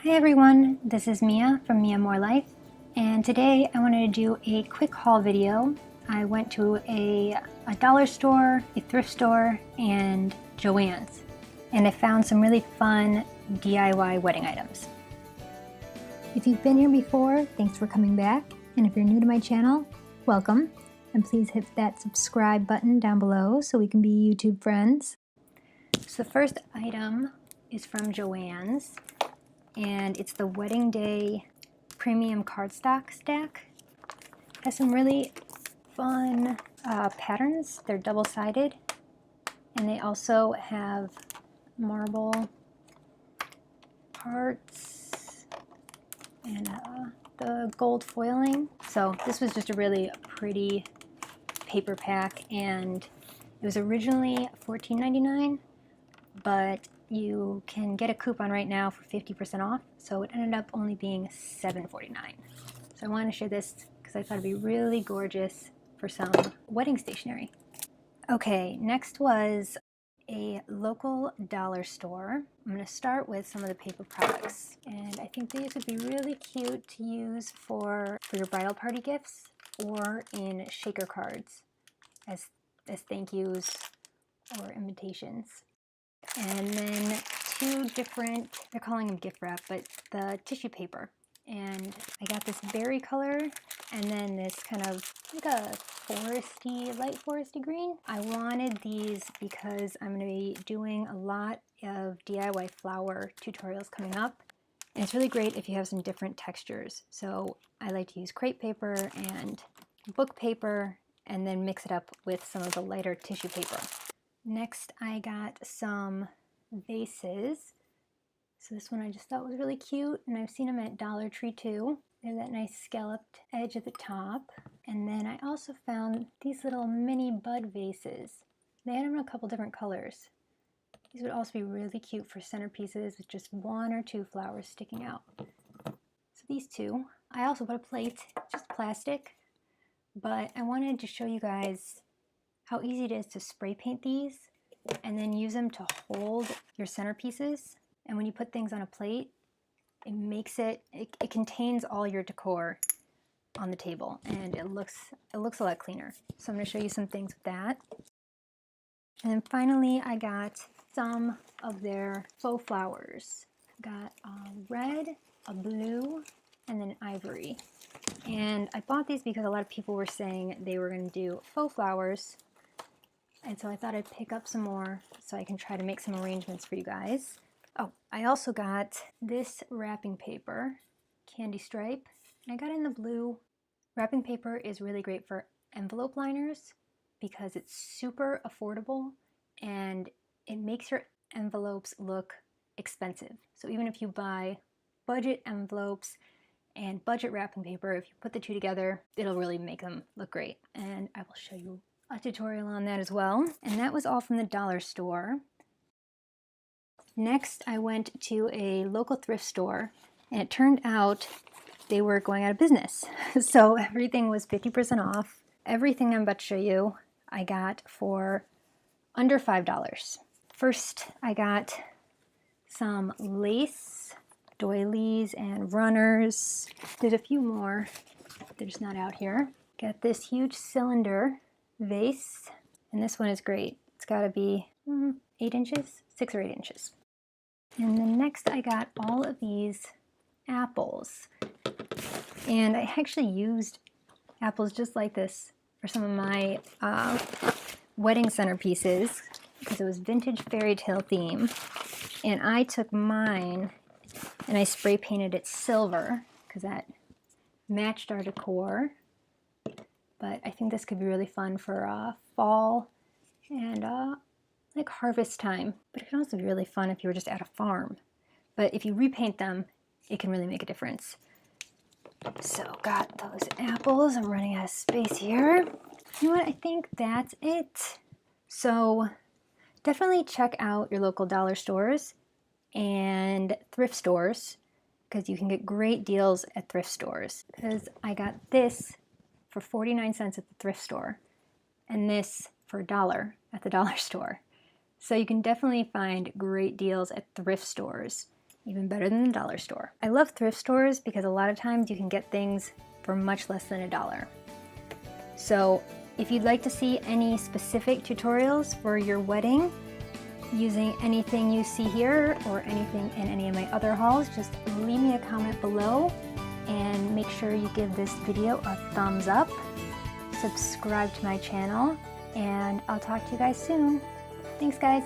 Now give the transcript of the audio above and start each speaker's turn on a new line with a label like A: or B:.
A: Hi everyone, this is Mia from miyamorlife, and today I wanted to do a quick haul video. I went to a dollar store, a thrift store, and Joanns, and I found some really fun DIY wedding items. If you've been here before, thanks for coming back, and if you're new to my channel, welcome, and please hit that subscribe button down below so we can be YouTube friends. So the first item is from Joanns, and it's the Wedding Day Premium Cardstock Stack. It has some really fun patterns. They're double-sided, and they also have marble parts and the gold foiling. So this was just a really pretty paper pack, and it was originally $14.99, but you can get a coupon right now for 50% off, so it ended up only being $7.49. So I wanted to share this because I thought it'd be really gorgeous for some wedding stationery. Okay, next was a local dollar store. I'm going to start with some of the paper products, and I think these would be really cute to use for your bridal party gifts or in shaker cards as thank yous or invitations. And then two different, they're calling them gift wrap, but the tissue paper. And I got this berry color and then this kind of like a foresty, light foresty green. I wanted these because I'm going to be doing a lot of DIY flower tutorials coming up. And it's really great if you have some different textures. So I like to use crepe paper and book paper and then mix it up with some of the lighter tissue paper. Next, I got some vases. So this one I just thought was really cute, and I've seen them at Dollar Tree too. They have that nice scalloped edge at the top. And then I also found these little mini bud vases. They had them in a couple different colors. These would also be really cute for centerpieces with just one or two flowers sticking out. So these two. I also bought a plate, just plastic, but I wanted to show you guys how easy it is to spray paint these and then use them to hold your centerpieces. And when you put things on a plate, it makes it contains all your decor on the table, and it looks a lot cleaner. So I'm going to show you some things with that. And then finally, I got some of their faux flowers. Got a red, a blue, and then ivory. And I bought these because a lot of people were saying they were going to do faux flowers. And so I thought I'd pick up some more so I can try to make some arrangements for you guys. Oh, I also got this wrapping paper, candy stripe, and I got it in the blue. Wrapping paper is really great for envelope liners because it's super affordable and it makes your envelopes look expensive. So even if you buy budget envelopes and budget wrapping paper, if you put the two together, it'll really make them look great. And I will show you a tutorial on that as well. And that was all from the dollar store. Next, I went to a local thrift store, and it turned out they were going out of business. So everything was 50% off. Everything I'm about to show you, I got for under $5. First, I got some lace doilies and runners. There's a few more. They're just not out here. Got this huge cylinder vase, and this one is great. It's got to be 8 inches, 6 or 8 inches. And then next I got all of these apples, and I actually used apples just like this for some of my wedding centerpieces because it was vintage fairy tale theme, and I took mine and I spray painted it silver because that matched our decor. But I think this could be really fun for fall and like harvest time. But it can also be really fun if you were just at a farm. But if you repaint them, it can really make a difference. So got those apples. I'm running out of space here. You know what? I think that's it. So definitely check out your local dollar stores and thrift stores because you can get great deals at thrift stores. Because I got this for 49 cents at the thrift store and this for $1 at the dollar store. So you can definitely find great deals at thrift stores. even better than the dollar store. I love thrift stores because a lot of times you can get things for much less than $1. So if you'd like to see any specific tutorials for your wedding using anything you see here or anything in any of my other hauls, just leave me a comment below and make sure you give this video a thumbs up, subscribe to my channel, and I'll talk to you guys soon. Thanks guys.